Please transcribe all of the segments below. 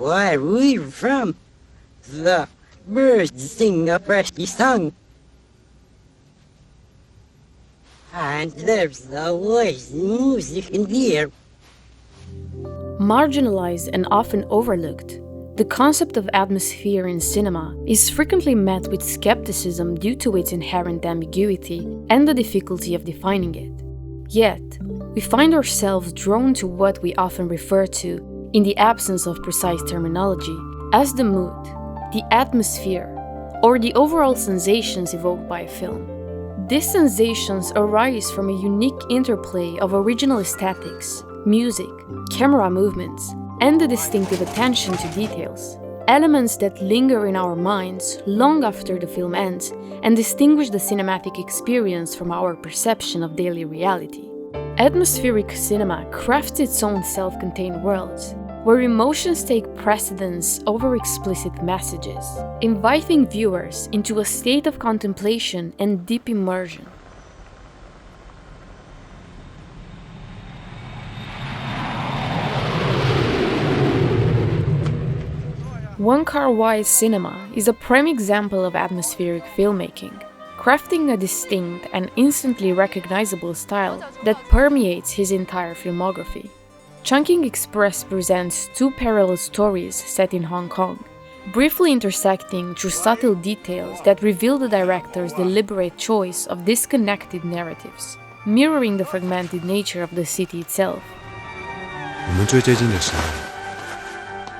Where we're from, the birds sing a pretty song. And there's always music in the air. Marginalized and often overlooked, the concept of atmosphere in cinema is frequently met with skepticism due to its inherent ambiguity and the difficulty of defining it. Yet, we find ourselves drawn to what we often refer to, in the absence of precise terminology, as the mood, the atmosphere, or the overall sensations evoked by a film. These sensations arise from a unique interplay of original aesthetics, music, camera movements, and the distinctive attention to details, elements that linger in our minds long after the film ends and distinguish the cinematic experience from our perception of daily reality. Atmospheric cinema crafts its own self-contained worlds, where emotions take precedence over explicit messages, inviting viewers into a state of contemplation and deep immersion. Wong Kar-wai's cinema is a prime example of atmospheric filmmaking, crafting a distinct and instantly recognizable style that permeates his entire filmography. Chungking Express presents two parallel stories set in Hong Kong, briefly intersecting through subtle details that reveal the director's deliberate choice of disconnected narratives, mirroring the fragmented nature of the city itself. 我们最接近的时候，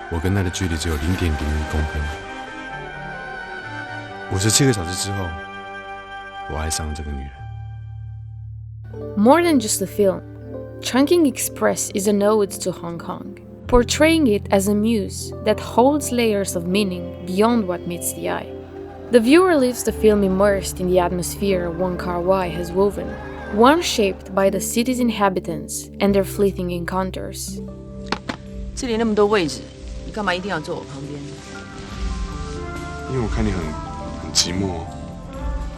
我跟她的距离只有0.01公分。57个小时之后，我爱上了这个女人。 More than just a film, Chungking Express is an ode to Hong Kong, portraying it as a muse that holds layers of meaning beyond what meets the eye. The viewer leaves the film immersed in the atmosphere Wong Kar-wai has woven, one shaped by the city's inhabitants and their fleeting encounters. 这里那么多位置，你干嘛一定要坐我旁边？因为我看你很寂寞。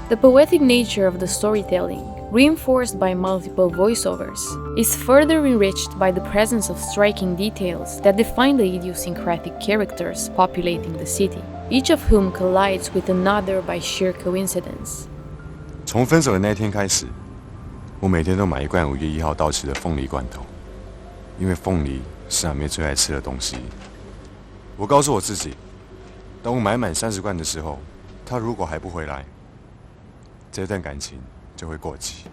The poetic nature of the storytelling, reinforced by multiple voiceovers, is further enriched by the presence of striking details that define the idiosyncratic characters populating the city, each of whom collides with another by sheer coincidence. 从分手的那一天开始，我每天都买一罐5月1号到期的凤梨罐头，因为凤梨是阿妹最爱吃的东西。我告诉我自己，当我买满30罐的时候，她如果还不回来，这段感情就会过期。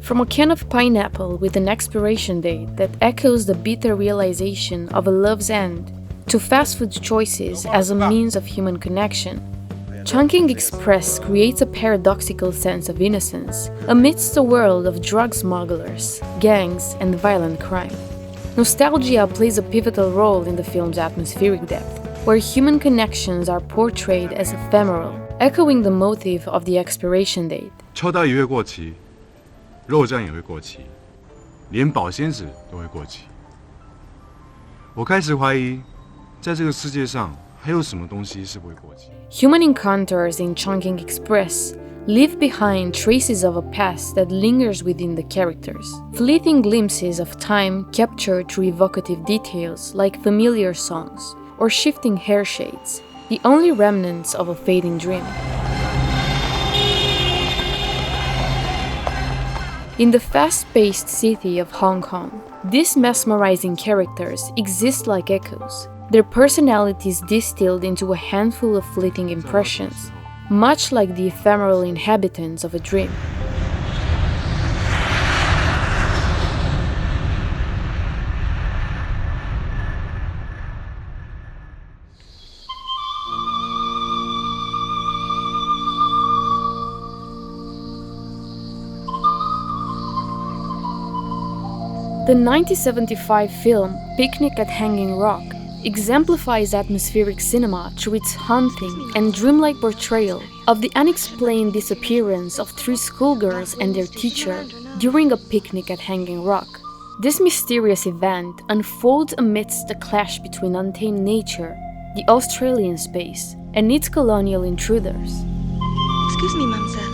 From a can of pineapple with an expiration date that echoes the bitter realization of a love's end, to fast food choices as a means of human connection, Chungking Express creates a paradoxical sense of innocence amidst a world of drug smugglers, gangs, and violent crime. Nostalgia plays a pivotal role in the film's atmospheric depth, where human connections are portrayed as ephemeral, echoing the motive of the expiration date. 秋刀鱼会过期，肉酱也会过期，连保鲜纸都会过期。我开始怀疑，在这个世界上还有什么东西是不会过期。 Human encounters in Chungking Express leave behind traces of a past that lingers within the characters, fleeting glimpses of time captured through evocative details like familiar songs or shifting hair shades, the only remnants of a fading dream. In the fast-paced city of Hong Kong, these mesmerizing characters exist like echoes, their personalities distilled into a handful of fleeting impressions, much like the ephemeral inhabitants of a dream. The 1975 film Picnic at Hanging Rock exemplifies atmospheric cinema through its haunting and dreamlike portrayal of the unexplained disappearance of 3 schoolgirls and their teacher during a picnic at Hanging Rock. This mysterious event unfolds amidst a clash between untamed nature, the Australian space, and its colonial intruders. Excuse me, mademoiselle.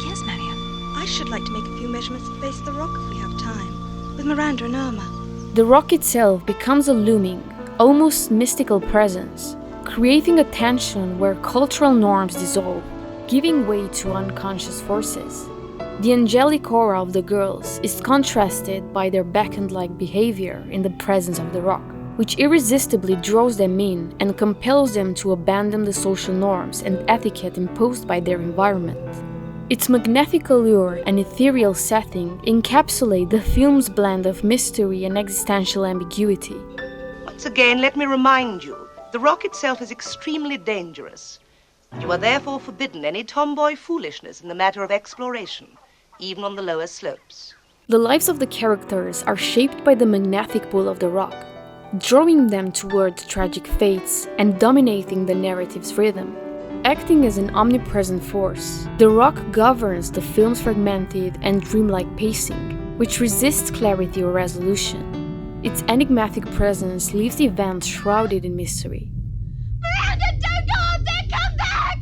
Yes, Marion. I should like to make a few measurements at the base of the rock if we have time, with Miranda and Irma. The rock itself becomes a looming, almost mystical presence, creating a tension where cultural norms dissolve, giving way to unconscious forces. The angelic aura of the girls is contrasted by their beckoned-like behavior in the presence of the rock, which irresistibly draws them in and compels them to abandon the social norms and etiquette imposed by their environment. Its magnetic allure and ethereal setting encapsulate the film's blend of mystery and existential ambiguity. Once again, let me remind you, the rock itself is extremely dangerous. You are therefore forbidden any tomboy foolishness in the matter of exploration, even on the lower slopes. The lives of the characters are shaped by the magnetic pull of the rock, drawing them toward tragic fates and dominating the narrative's rhythm. Acting as an omnipresent force, the rock governs the film's fragmented and dreamlike pacing, which resists clarity or resolution. Its enigmatic presence leaves the events shrouded in mystery. Miranda, don't go up there! Come back!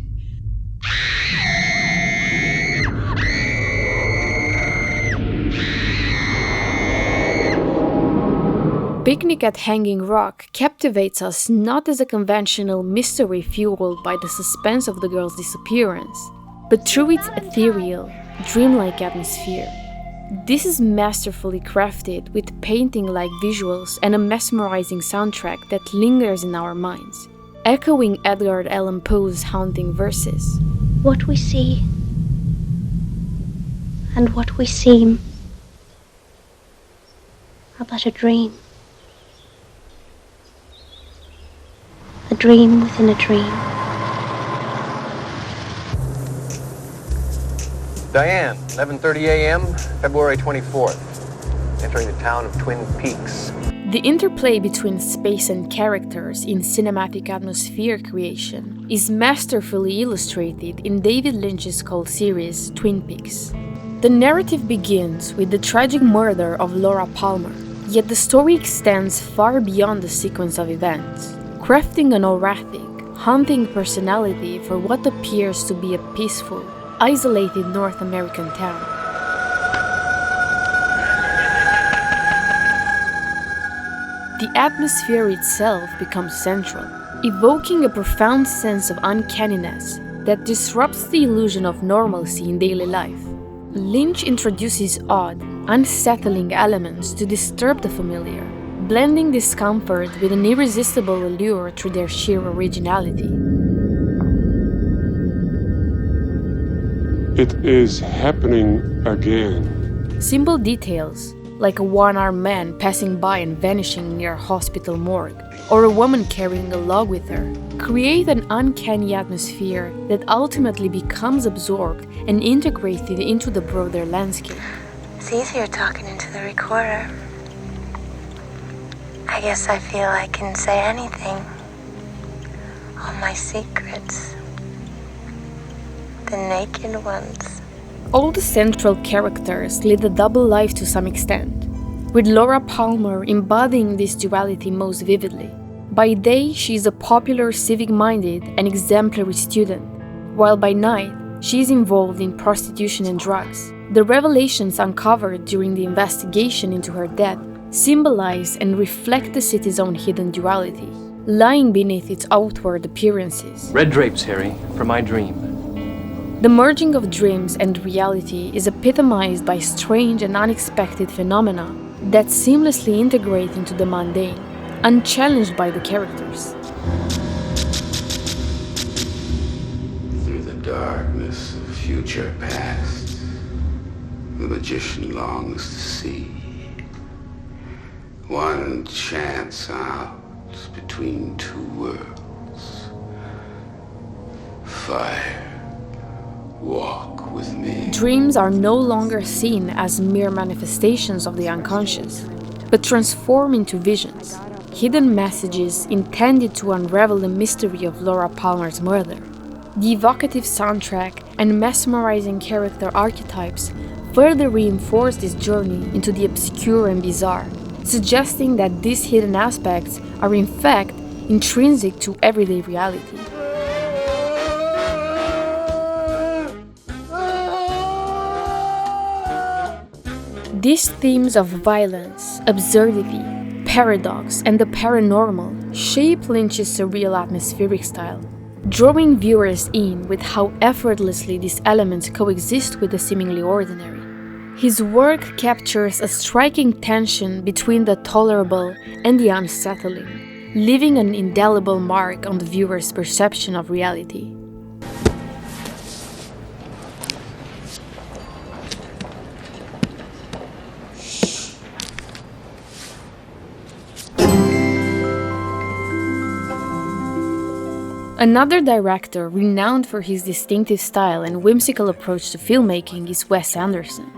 Picnic at Hanging Rock captivates us not as a conventional mystery fueled by the suspense of the girl's disappearance, but through its ethereal, dreamlike atmosphere. This is masterfully crafted with painting-like visuals and a mesmerizing soundtrack that lingers in our minds, echoing Edgar Allan Poe's haunting verses. What we see and what we seem are but a dream. A dream within a dream. Diane, 11:30 a.m., February 24th. Entering the town of Twin Peaks. The interplay between space and characters in cinematic atmosphere creation is masterfully illustrated in David Lynch's cult series Twin Peaks. The narrative begins with the tragic murder of Laura Palmer, yet the story extends far beyond the sequence of events, crafting an erratic, haunting personality for what appears to be a peaceful, isolated North American town. The atmosphere itself becomes central, evoking a profound sense of uncanniness that disrupts the illusion of normalcy in daily life. Lynch introduces odd, unsettling elements to disturb the familiar, blending discomfort with an irresistible allure through their sheer originality. It is happening again. Simple details, like a one-armed man passing by and vanishing near a hospital morgue, or a woman carrying a log with her, create an uncanny atmosphere that ultimately becomes absorbed and integrated into the broader landscape. It's easier talking into the recorder. I guess I feel I can say anything. All my secrets. The naked ones. All the central characters lead a double life to some extent, with Laura Palmer embodying this duality most vividly. By day, she is a popular, civic-minded, and exemplary student, while by night, she is involved in prostitution and drugs. The revelations uncovered during the investigation into her death symbolize and reflect the city's own hidden duality, lying beneath its outward appearances. Red drapes, Harry, for my dream. The merging of dreams and reality is epitomized by strange and unexpected phenomena that seamlessly integrate into the mundane, unchallenged by the characters. Through the darkness of future past, the magician longs to see one chance out between two worlds. Fire. Walk with me. Dreams are no longer seen as mere manifestations of the unconscious, but transform into visions, hidden messages intended to unravel the mystery of Laura Palmer's murder. The evocative soundtrack and mesmerizing character archetypes further reinforce this journey into the obscure and bizarre, suggesting that these hidden aspects are in fact intrinsic to everyday reality. These themes of violence, absurdity, paradox, and the paranormal shape Lynch's surreal atmospheric style, drawing viewers in with how effortlessly these elements coexist with the seemingly ordinary. His work captures a striking tension between the tolerable and the unsettling, leaving an indelible mark on the viewer's perception of reality. Another director renowned for his distinctive style and whimsical approach to filmmaking is Wes Anderson.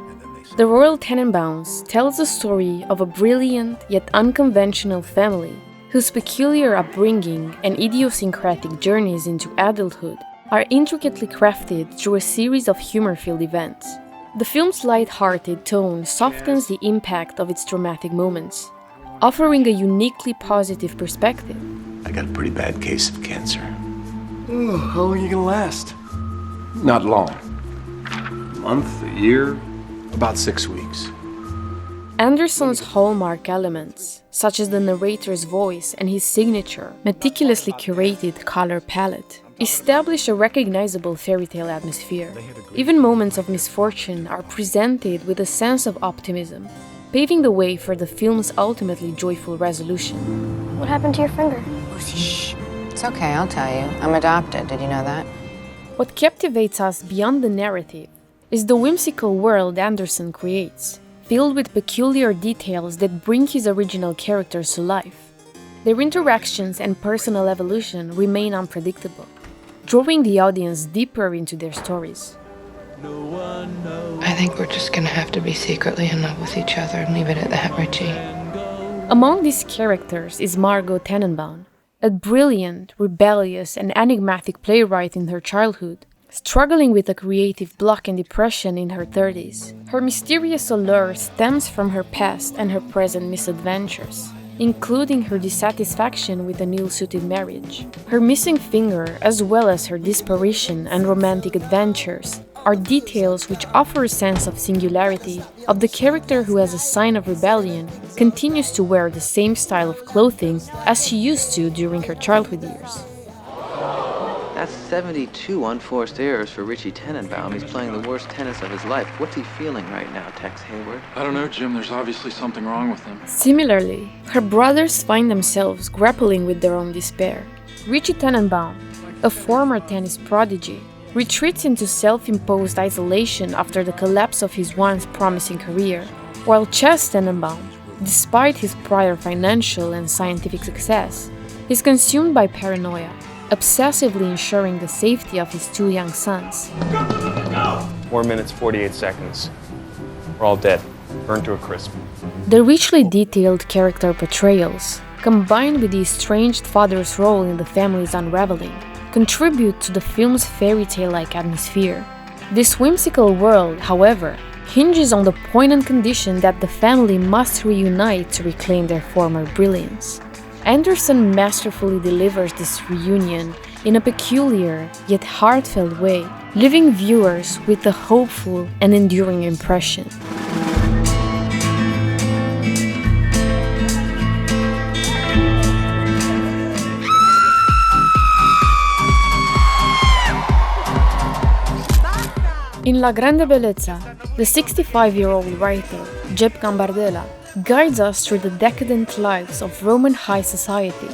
The Royal Tenenbaums tells the story of a brilliant yet unconventional family whose peculiar upbringing and idiosyncratic journeys into adulthood are intricately crafted through a series of humor-filled events. The film's light-hearted tone softens the impact of its dramatic moments, offering a uniquely positive perspective. I got a pretty bad case of cancer. Oh, how long are you gonna last? Not long. A month, a year? About 6 weeks. Anderson's hallmark elements, such as the narrator's voice and his signature, meticulously curated color palette, establish a recognizable fairy tale atmosphere. Even moments of misfortune are presented with a sense of optimism, paving the way for the film's ultimately joyful resolution. What happened to your finger? Shh. It's okay, I'll tell you. I'm adopted. Did you know that? What captivates us beyond the narrative is the whimsical world Anderson creates, filled with peculiar details that bring his original characters to life. Their interactions and personal evolution remain unpredictable, drawing the audience deeper into their stories. I think we're just gonna have to be secretly in love with each other and leave it at that, Richie. Among these characters is Margot Tenenbaum, a brilliant, rebellious, and enigmatic playwright in her childhood, struggling with a creative block and depression in her 30s. Her mysterious allure stems from her past and her present misadventures, including her dissatisfaction with an ill-suited marriage. Her missing finger, as well as her disparition and romantic adventures, are details which offer a sense of singularity of the character who, as a sign of rebellion, continues to wear the same style of clothing as she used to during her childhood years. That's 72 unforced errors for Richie Tenenbaum. He's playing the worst tennis of his life. What's he feeling right now, Tex Hayward? I don't know, Jim. There's obviously something wrong with him. Similarly, her brothers find themselves grappling with their own despair. Richie Tenenbaum, a former tennis prodigy, retreats into self-imposed isolation after the collapse of his once promising career, while Chas Tenenbaum, despite his prior financial and scientific success, is consumed by paranoia, obsessively ensuring the safety of his two young sons. 4 minutes, 48 seconds. We're all dead, burned to a crisp. The richly detailed character portrayals, combined with the estranged father's role in the family's unraveling, contribute to the film's fairy tale-like atmosphere. This whimsical world, however, hinges on the poignant condition that the family must reunite to reclaim their former brilliance. Anderson masterfully delivers this reunion in a peculiar yet heartfelt way, leaving viewers with a hopeful and enduring impression. In La Grande Bellezza, the 65-year-old writer, Jeb Gambardella, guides us through the decadent lives of Roman high society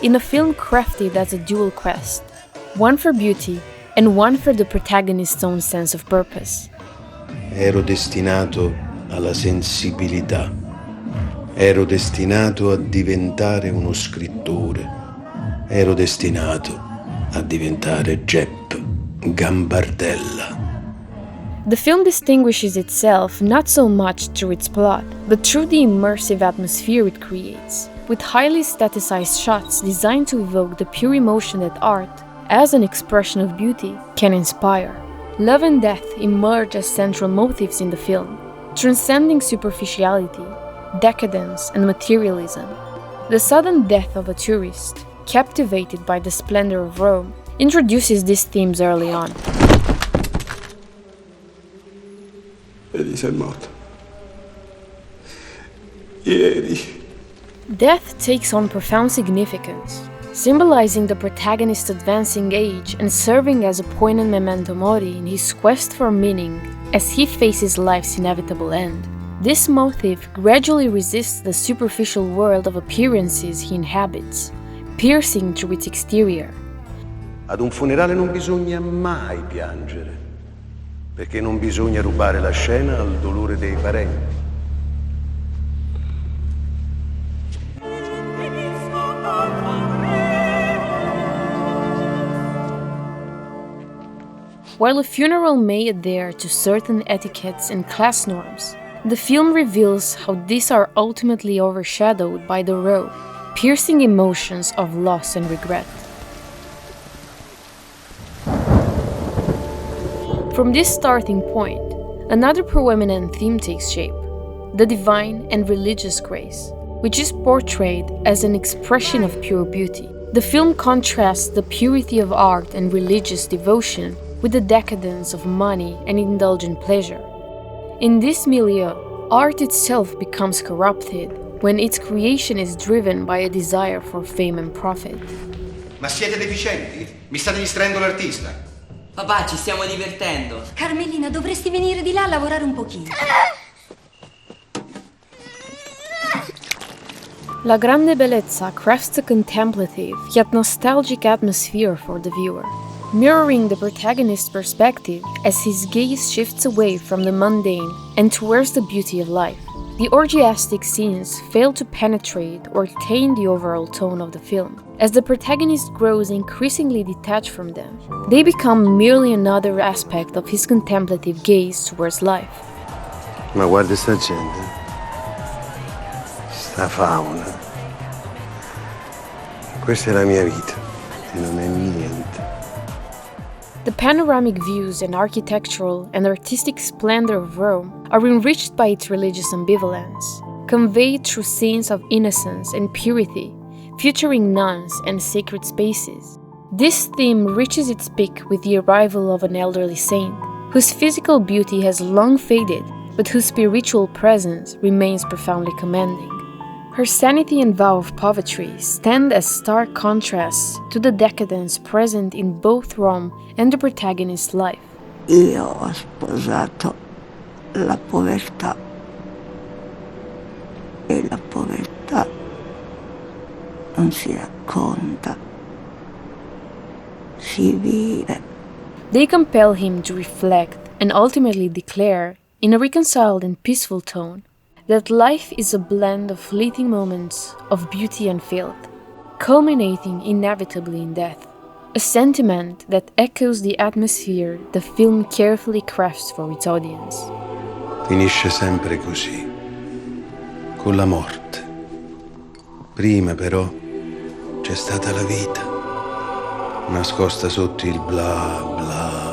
in a film crafted as a dual quest, one for beauty and one for the protagonist's own sense of purpose. Ero destinato alla sensibilità. Ero destinato a diventare uno scrittore. Ero destinato a diventare Jeb Gambardella. The film distinguishes itself not so much through its plot, but through the immersive atmosphere it creates, with highly staticized shots designed to evoke the pure emotion that art, as an expression of beauty, can inspire. Love and death emerge as central motifs in the film, transcending superficiality, decadence, and materialism. The sudden death of a tourist, captivated by the splendor of Rome, introduces these themes early on. Vedi, sei morto. Ieri. Death takes on profound significance, symbolizing the protagonist's advancing age and serving as a poignant memento mori in his quest for meaning as he faces life's inevitable end. This motif gradually resists the superficial world of appearances he inhabits, piercing through its exterior. Ad un funerale non bisogna mai piangere, perché non bisogna rubare la scena al dolore dei parenti. While a funeral may adhere to certain etiquettes and class norms, the film reveals how these are ultimately overshadowed by the raw, piercing emotions of loss and regret. From this starting point, another proeminent theme takes shape: the divine and religious grace, which is portrayed as an expression of pure beauty. The film contrasts the purity of art and religious devotion with the decadence of money and indulgent pleasure. In this milieu, art itself becomes corrupted when its creation is driven by a desire for fame and profit. Ma siete deficienti? Mi state distraendo l'artista. Papà, ci stiamo divertendo. Carmelina, dovresti venire di là a lavorare un pochino. La Grande Bellezza crafts a contemplative yet nostalgic atmosphere for the viewer, mirroring the protagonist's perspective as his gaze shifts away from the mundane and towards the beauty of life. The orgiastic scenes fail to penetrate or taint the overall tone of the film. As the protagonist grows increasingly detached from them, they become merely another aspect of his contemplative gaze towards life. Ma guarda sta gente, sta fauna. Questa è la mia vita e non è niente. The panoramic views and architectural and artistic splendor of Rome are enriched by its religious ambivalence, conveyed through scenes of innocence and purity, featuring nuns and sacred spaces. This theme reaches its peak with the arrival of an elderly saint, whose physical beauty has long faded, but whose spiritual presence remains profoundly commanding. Her sanity and vow of poverty stand as stark contrasts to the decadence present in both Rome and the protagonist's life. Io ho sposato la povertà e la povertà non si racconta, si vive. They compel him to reflect and ultimately declare, in a reconciled and peaceful tone, that life is a blend of fleeting moments of beauty and filth, culminating inevitably in death, a sentiment that echoes the atmosphere the film carefully crafts for its audience. Finisce sempre così, con la morte. Prima però c'è stata la vita, nascosta sotto il bla bla